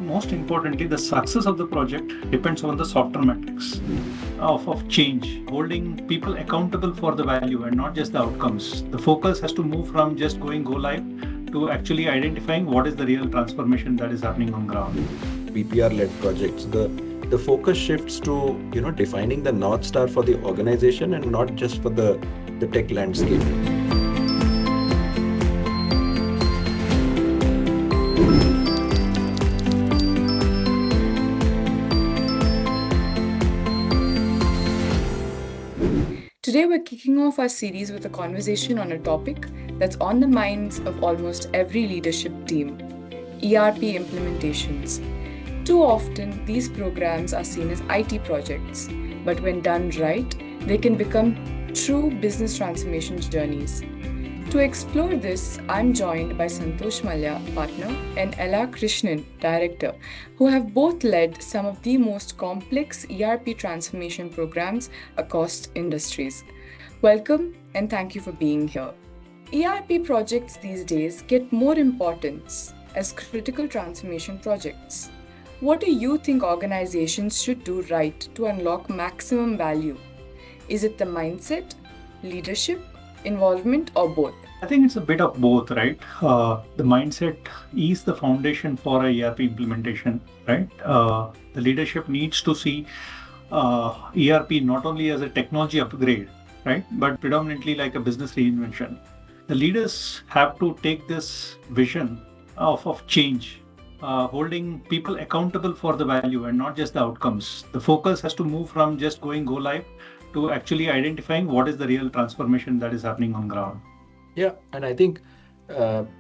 most importantly, the success of the project depends on the softer metrics of change, holding people accountable for the value and not just the outcomes. The focus has to move from just go live to actually identifying what is the real transformation that is happening on ground. BPR-led projects, the focus shifts to defining the North Star for the organization and not just for the tech landscape. Today we're kicking off our series with a conversation on a topic that's on the minds of almost every leadership team: ERP implementations. Too often, these programs are seen as IT projects, but when done right, they can become true business transformation journeys. To explore this, I'm joined by Santosh Mallya, partner, and L R Krishnan, director, who have both led some of the most complex ERP transformation programs across industries. Welcome and thank you for being here. ERP projects these days get more importance as critical transformation projects. What do you think organizations should do right to unlock maximum value? Is it the mindset, leadership, involvement, or both? I think it's a bit of both, right? The mindset is the foundation for a ERP implementation, right? The leadership needs to see ERP not only as a technology upgrade, right, but predominantly like a business reinvention. The leaders have to take this vision of change, holding people accountable for the value and not just the outcomes. The focus has to move from just go live to actually identifying what is the real transformation that is happening on ground. Yeah, and I think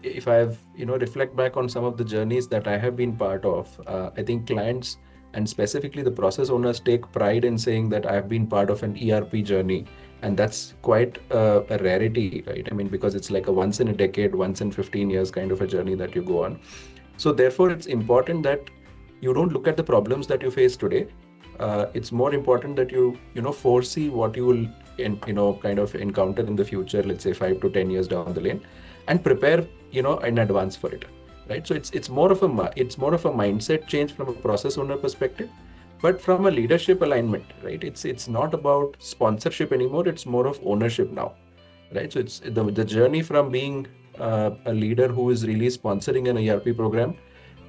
if I've reflect back on some of the journeys that I have been part of, I think clients and specifically the process owners take pride in saying that I have been part of an ERP journey, and that's quite a rarity, right? I mean, because it's like a once in a decade, once in 15 years kind of a journey that you go on. So therefore, it's important that you don't look at the problems that you face today. It's more important that you foresee what you will kind of encounter in the future, let's say 5 to 10 years down the lane, and prepare in advance for it, right? So it's more of a mindset change from a process owner perspective, but from a leadership alignment, right? It's not about sponsorship anymore. It's more of ownership now, right? So it's the journey from being a leader who is really sponsoring an ERP program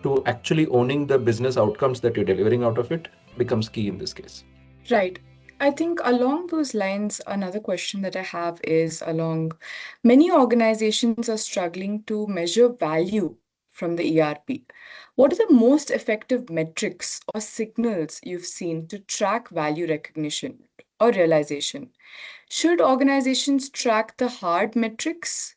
to actually owning the business outcomes that you're delivering out of it becomes key in this case. Right. I think along those lines, another question that I have is many organizations are struggling to measure value from the ERP. What are the most effective metrics or signals you've seen to track value recognition or realization? Should organizations track the hard metrics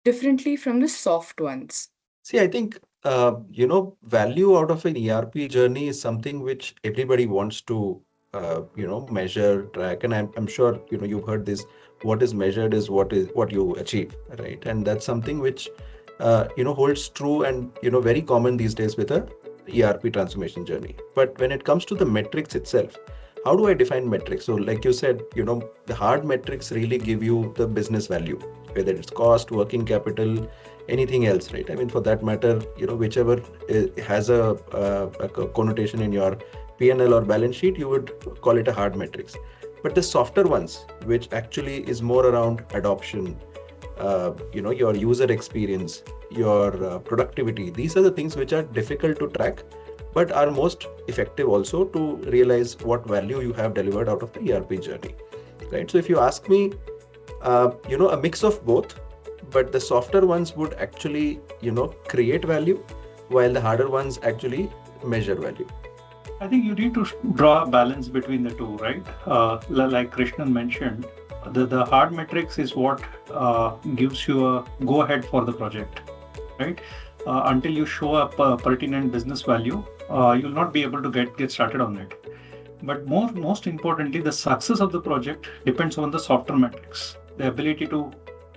differently from the soft ones? See, I think, value out of an ERP journey is something which everybody wants to, measure, track. And I'm sure, you've heard this, what is measured is what you achieve, right? And that's something which, holds true and, very common these days with a ERP transformation journey. But when it comes to the metrics itself, how do I define metrics? So like you said, the hard metrics really give you the business value, whether it's cost, working capital, anything else, right? I mean, for that matter, whichever has a connotation in your P&L or balance sheet, you would call it a hard metrics. But the softer ones, which actually is more around adoption, your user experience, your productivity, these are the things which are difficult to track, but are most effective also to realize what value you have delivered out of the ERP journey, right? So if you ask me, a mix of both, but the softer ones would actually, create value, while the harder ones actually measure value. I think you need to draw a balance between the two, right? Like Krishnan mentioned, the hard metrics is what gives you a go ahead for the project, right? Until you show up pertinent business value, you'll not be able to get started on it. But most importantly, the success of the project depends on the softer metrics, the ability to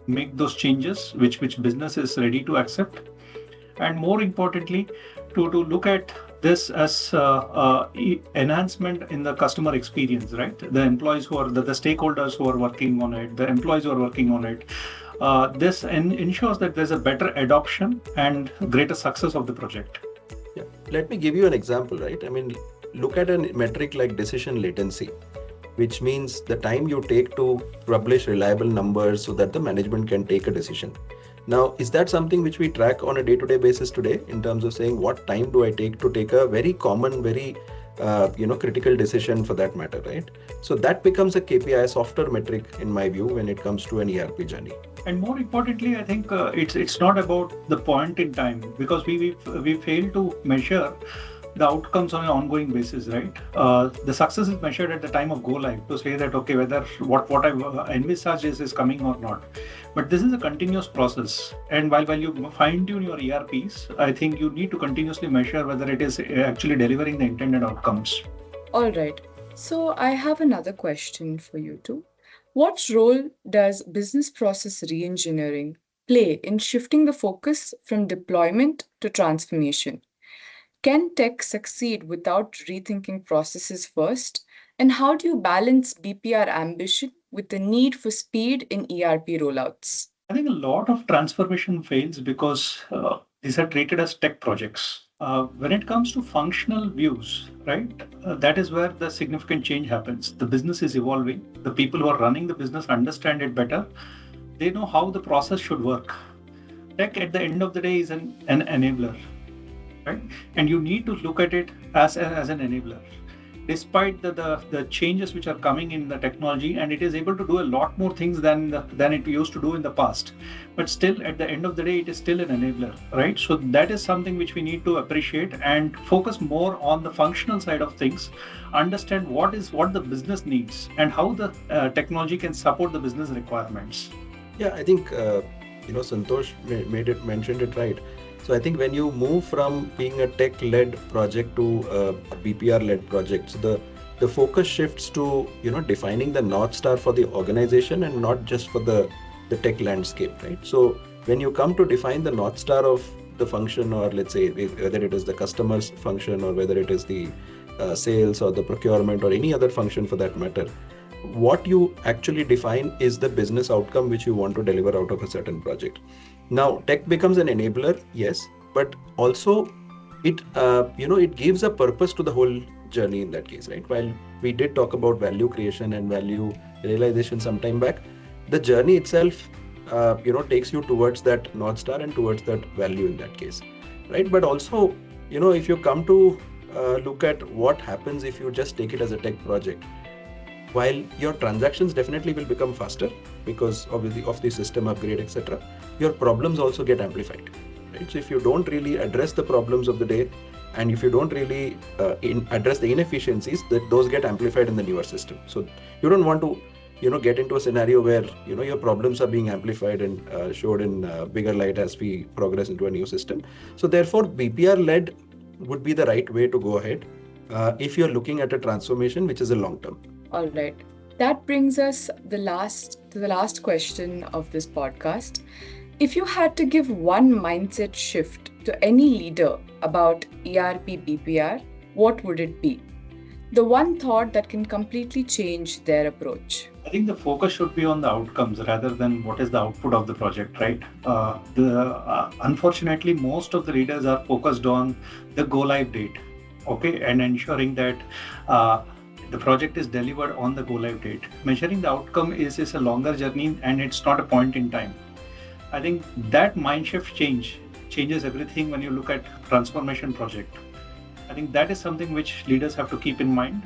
make those changes which business is ready to accept, and more importantly, to look at this as enhancement in the customer experience, right? The employees who are the stakeholders who are working on it, the employees who are working on it. This ensures that there's a better adoption and greater success of the project. Yeah, let me give you an example, right? I mean, look at a metric like decision latency, which means the time you take to publish reliable numbers so that the management can take a decision. Now, is that something which we track on a day-to-day basis today in terms of saying what time do I take to take a very common, very critical decision for that matter, right? So that becomes a KPI, a software metric in my view when it comes to an ERP journey. And more importantly, I think it's not about the point in time, because we fail to measure the outcomes on an ongoing basis, right? The success is measured at the time of go live to say that, okay, whether what I envisage is coming or not. But this is a continuous process. And while you fine tune your ERPs, I think you need to continuously measure whether it is actually delivering the intended outcomes. All right. So I have another question for you too. What role does business process reengineering play in shifting the focus from deployment to transformation? Can tech succeed without rethinking processes first? And how do you balance BPR ambition with the need for speed in ERP rollouts? I think a lot of transformation fails because these are treated as tech projects. When it comes to functional views, right, that is where the significant change happens. The business is evolving. The people who are running the business understand it better. They know how the process should work. Tech at the end of the day is an enabler. Right? And you need to look at it as an enabler. Despite the changes which are coming in the technology, and it is able to do a lot more things than it used to do in the past. But still, at the end of the day, it is still an enabler, right? So that is something which we need to appreciate and focus more on the functional side of things, understand what the business needs and how the technology can support the business requirements. Yeah, I think Santosh mentioned it right. So I think when you move from being a tech-led project to a BPR-led project, so the focus shifts to defining the North Star for the organization and not just for the tech landscape, right? So when you come to define the North Star of the function, or let's say whether it is the customer's function or whether it is the sales or the procurement or any other function for that matter, what you actually define is the business outcome which you want to deliver out of a certain project. Now, tech becomes an enabler, yes, but also it gives a purpose to the whole journey in that case, right? While we did talk about value creation and value realization some time back, the journey itself, takes you towards that North Star and towards that value in that case, right? But also, if you come to look at what happens if you just take it as a tech project, while your transactions definitely will become faster because of the system upgrade, etc., your problems also get amplified, right? So if you don't really address the problems of the day, and if you don't really address the inefficiencies, those get amplified in the newer system. So you don't want to get into a scenario where your problems are being amplified and showed in bigger light as we progress into a new system. So therefore, BPR led would be the right way to go ahead if you're looking at a transformation which is a long term. All right. That brings us to the last question of this podcast. If you had to give one mindset shift to any leader about ERP BPR, what would it be? The one thought that can completely change their approach. I think the focus should be on the outcomes rather than what is the output of the project, right? Unfortunately, most of the leaders are focused on the go live date, okay, and ensuring that the project is delivered on the go live date. Measuring the outcome is a longer journey, and it's not a point in time. I think that mind shift changes everything when you look at transformation project. I think that is something which leaders have to keep in mind.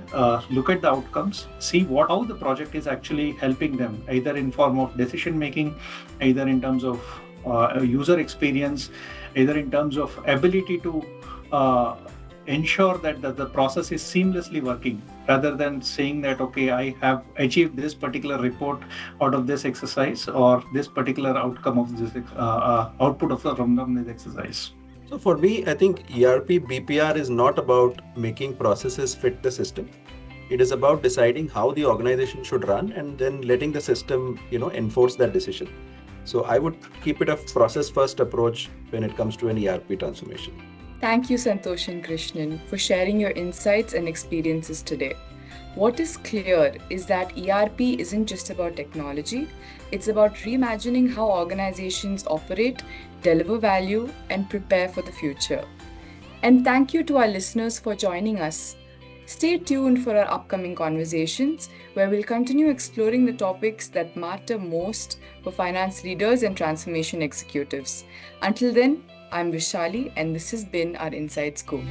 Look at the outcomes, see how the project is actually helping them, either in form of decision making, either in terms of user experience, either in terms of ability to ensure that the process is seamlessly working, rather than saying that, okay, I have achieved this particular report out of this exercise, or this particular outcome of this output from this exercise. So for me, I think ERP BPR is not about making processes fit the system. It is about deciding how the organization should run and then letting the system, enforce that decision. So I would keep it a process first approach when it comes to an ERP transformation. Thank you, Santosh and Krishnan, for sharing your insights and experiences today. What is clear is that ERP isn't just about technology, it's about reimagining how organizations operate, deliver value, and prepare for the future. And thank you to our listeners for joining us. Stay tuned for our upcoming conversations, where we'll continue exploring the topics that matter most for finance leaders and transformation executives. Until then, I'm Vishali, and this has been our Inside Scoop.